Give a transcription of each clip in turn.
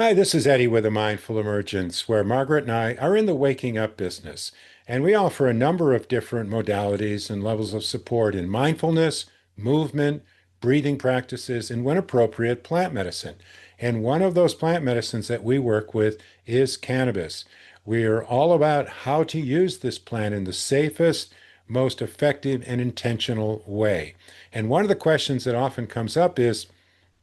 Hi, this is Eddie with a Mindful Emergence, where Margaret and I are in the waking up business. And we offer a number of different modalities and levels of support in mindfulness, movement, breathing practices, and when appropriate, plant medicine. And one of those plant medicines that we work with is cannabis. We are all about how to use this plant in the safest, most effective, and intentional way. And one of the questions that often comes up is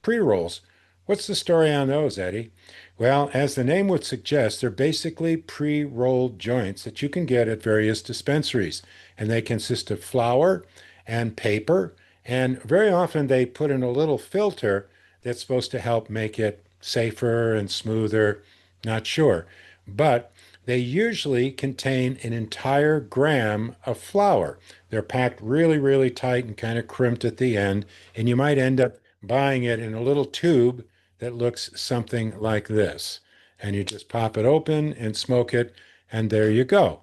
pre-rolls. What's the story on those, Eddie? Well, as the name would suggest, they're basically pre-rolled joints that you can get at various dispensaries, and they consist of flour and paper, and very often they put in a little filter that's supposed to help make it safer and smoother. Not sure. But they usually contain an entire gram of flour. They're packed really, really tight and kind of crimped at the end, and you might end up buying it in a little tube that looks something like this. And you just pop it open and smoke it, and there you go.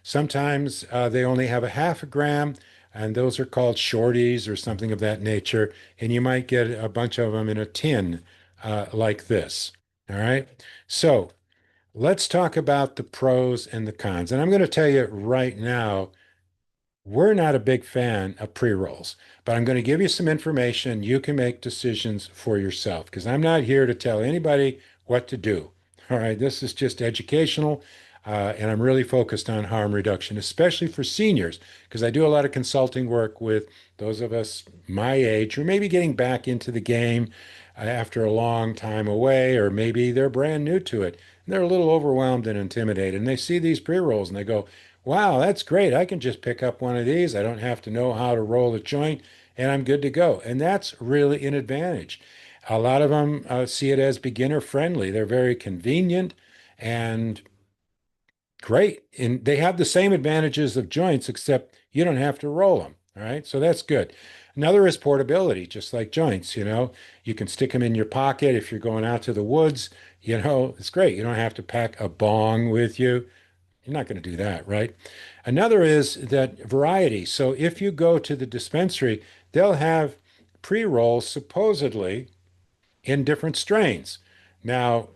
Sometimes they only have a half a gram, and those are called shorties or something of that nature. And you might get a bunch of them in a tin like this. All right. So let's talk about the pros and the cons. And I'm going to tell you right now, we're not a big fan of pre-rolls, but I'm going to give you some information. You can make decisions for yourself because I'm not here to tell anybody what to do. All right, this is just educational, and I'm really focused on harm reduction, especially for seniors, because I do a lot of consulting work with those of us my age who may be getting back into the game after a long time away, or maybe they're brand new to it. And they're a little overwhelmed and intimidated, and they see these pre-rolls and they go, wow, that's great. I can just pick up one of these. I don't have to know how to roll a joint, and I'm good to go. And that's really an advantage. A lot of them see it as beginner friendly. They're very convenient and great. And they have the same advantages of joints, except you don't have to roll them. All right. So that's good. Another is portability, just like joints. You can stick them in your pocket if you're going out to the woods. It's great. You don't have to pack a bong with you. You're not going to do that, right? Another is that variety. So if you go to the dispensary, they'll have pre-rolls supposedly in different strains. Now,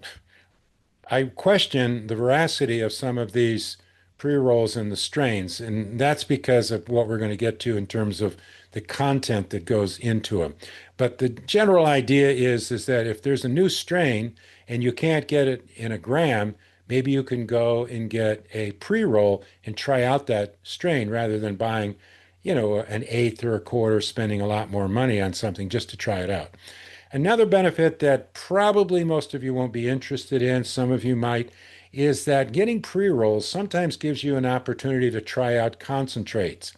I question the veracity of some of these pre-rolls and the strains, and that's because of what we're going to get to in terms of the content that goes into them. But the general idea is that if there's a new strain and you can't get it in a gram, maybe you can go and get a pre-roll and try out that strain rather than buying, an eighth or a quarter, spending a lot more money on something just to try it out. Another benefit that probably most of you won't be interested in, some of you might, is that getting pre-rolls sometimes gives you an opportunity to try out concentrates.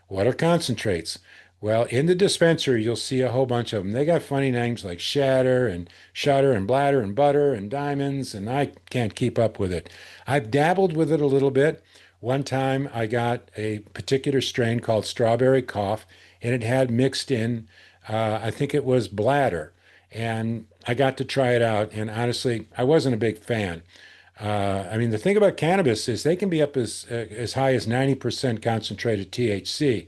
What are concentrates? Well, in the dispensary, you'll see a whole bunch of them. They got funny names like shatter and shutter and bladder and butter and diamonds, and I can't keep up with it. I've dabbled with it a little bit. One time I got a particular strain called strawberry cough, and it had mixed in, I think it was bladder. And I got to try it out, and honestly, I wasn't a big fan. I mean, the thing about cannabis is they can be up as high as 90% concentrated THC.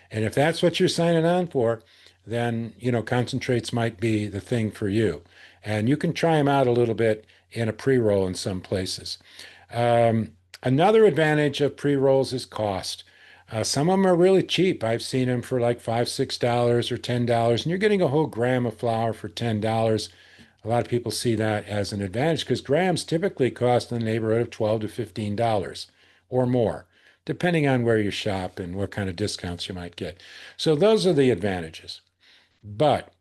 And if that's what you're signing on for, then, concentrates might be the thing for you. And you can try them out a little bit in a pre-roll in some places. Another advantage of pre-rolls is cost. Some of them are really cheap. I've seen them for like $5, $6 or $10, and you're getting a whole gram of flour for $10. A lot of people see that as an advantage because grams typically cost in the neighborhood of $12 to $15 or more, depending on where you shop and what kind of discounts you might get. So those are the advantages. But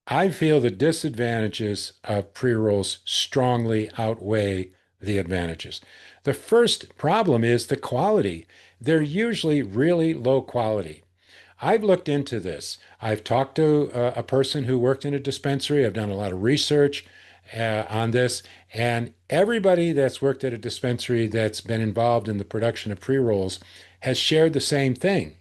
I feel the disadvantages of pre-rolls strongly outweigh the advantages. The first problem is the quality. They're usually really low quality. I've looked into this. I've talked to a person who worked in a dispensary. I've done a lot of research on this. And everybody that's worked at a dispensary that's been involved in the production of pre-rolls has shared the same thing.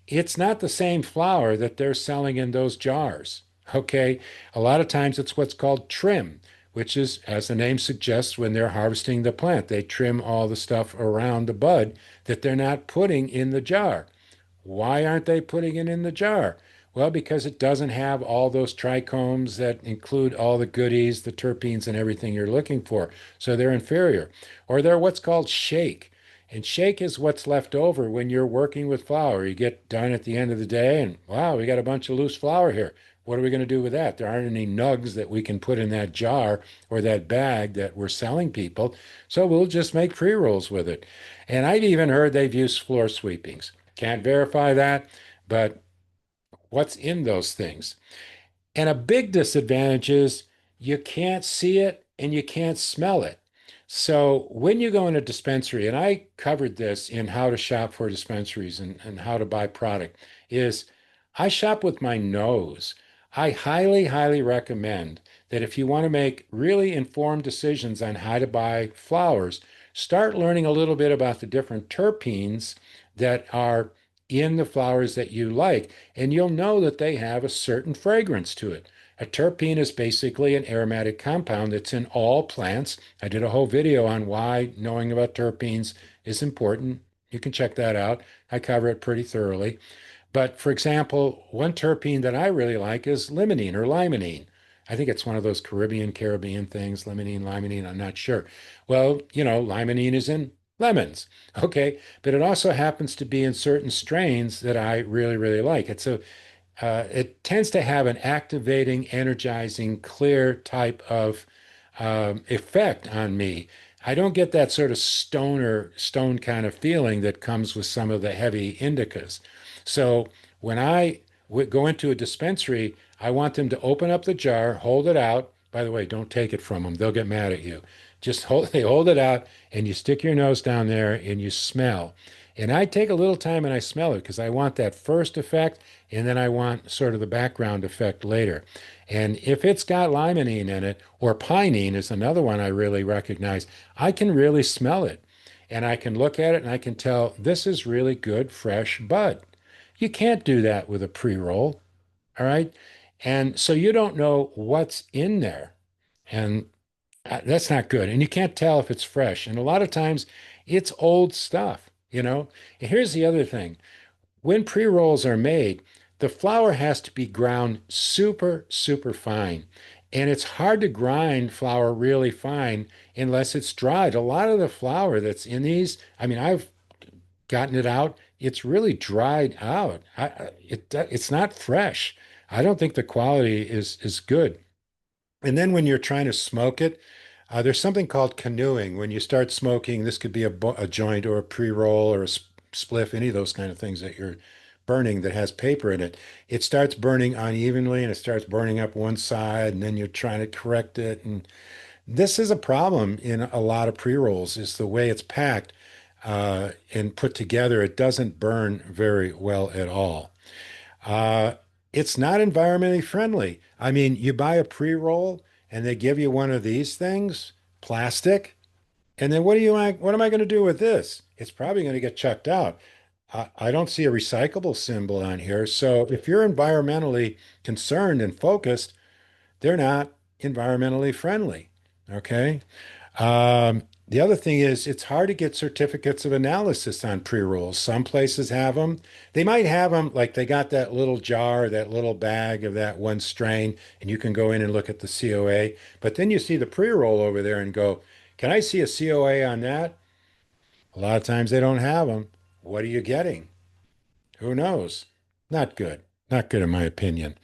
It's not the same flour that they're selling in those jars. Okay. A lot of times it's what's called trim, which is, as the name suggests, when they're harvesting the plant, they trim all the stuff around the bud that they're not putting in the jar. Why aren't they putting it in the jar? Well, because it doesn't have all those trichomes that include all the goodies, the terpenes, and everything you're looking for. So they're inferior. Or they're what's called shake. And shake is what's left over when you're working with flour. You get done at the end of the day, and wow, we got a bunch of loose flour here. What are we going to do with that? There aren't any nugs that we can put in that jar or that bag that we're selling people. So we'll just make pre-rolls with it. And I've even heard they've used floor sweepings. Can't verify that, but what's in those things? And a big disadvantage is you can't see it and you can't smell it. So when you go in a dispensary, and I covered this in how to shop for dispensaries and how to buy product, is I shop with my nose. I highly, highly recommend that if you want to make really informed decisions on how to buy flowers, start learning a little bit about the different terpenes that are in the flowers that you like, and you'll know that they have a certain fragrance to it. A terpene is basically an aromatic compound that's in all plants. I did a whole video on why knowing about terpenes is important. You can check that out. I cover it pretty thoroughly. But for example, one terpene that I really like is limonene or limonene. I think it's one of those Caribbean things, limonene, limonene, I'm not sure. Well, limonene is in lemons. Okay. But it also happens to be in certain strains that I really, really like. It tends to have an activating, energizing, clear type of effect on me. I don't get that sort of stone kind of feeling that comes with some of the heavy indicas. So when I would go into a dispensary, I want them to open up the jar, hold it out. By the way, don't take it from them. They'll get mad at you. They hold it out and you stick your nose down there and you smell. And I take a little time and I smell it because I want that first effect and then I want sort of the background effect later. And if it's got limonene in it, or pinene is another one I really recognize, I can really smell it. And I can look at it and I can tell this is really good, fresh bud. You can't do that with a pre-roll, all right? And so you don't know what's in there. And that's not good. And you can't tell if it's fresh. And a lot of times it's old stuff, you know? And here's the other thing. When pre-rolls are made, the flour has to be ground super, super fine. And it's hard to grind flour really fine unless it's dried. A lot of the flour that's in these, I mean, I've gotten it out, it's really dried out. It's not fresh. I don't think the quality is good. And then when you're trying to smoke it, there's something called canoeing. When you start smoking, this could be a joint or a pre-roll or a spliff, any of those kind of things that you're burning that has paper in it. It starts burning unevenly and it starts burning up one side, and then you're trying to correct it. And this is a problem in a lot of pre-rolls, is the way it's packed and put together. It doesn't burn very well at all. Uh, it's not environmentally friendly. I mean, you buy a pre-roll and they give you one of these things, plastic, and then what am I going to do with this? It's probably going to get chucked out. I don't see a recyclable symbol on here. So if you're environmentally concerned and focused, they're not environmentally friendly. Okay. The other thing is it's hard to get certificates of analysis on pre-rolls. Some places have them. They might have them like they got that little jar, that little bag of that one strain, and you can go in and look at the COA. But then you see the pre-roll over there and go, can I see a COA on that? A lot of times they don't have them. What are you getting? Who knows? Not good. Not good in my opinion.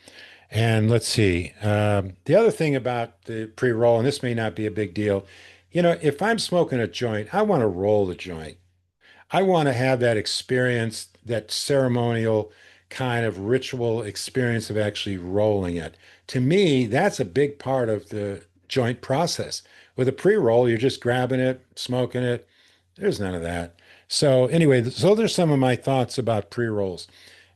And let's see. The other thing about the pre-roll, and this may not be a big deal, if I'm smoking a joint, I want to roll the joint. I want to have that experience, that ceremonial kind of ritual experience of actually rolling it. To me, that's a big part of the joint process. With a pre-roll, you're just grabbing it, smoking it. There's none of that. So anyway, so there's some of my thoughts about pre-rolls.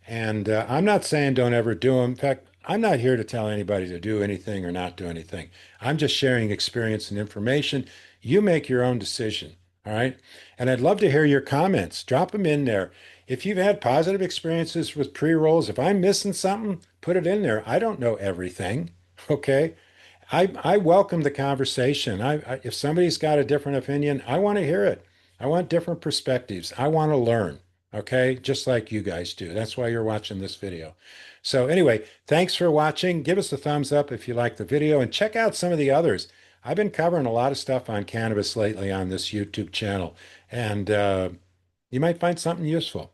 And I'm not saying don't ever do them. In fact, I'm not here to tell anybody to do anything or not do anything. I'm just sharing experience and information. You make your own decision. All right. And I'd love to hear your comments. Drop them in there. If you've had positive experiences with pre-rolls, if I'm missing something, put it in there. I don't know everything. Okay. I welcome the conversation. If somebody's got a different opinion, I want to hear it. I want different perspectives. I want to learn. Okay. Just like you guys do. That's why you're watching this video. So anyway, thanks for watching. Give us a thumbs up if you like the video and check out some of the others. I've been covering a lot of stuff on cannabis lately on this YouTube channel, and you might find something useful.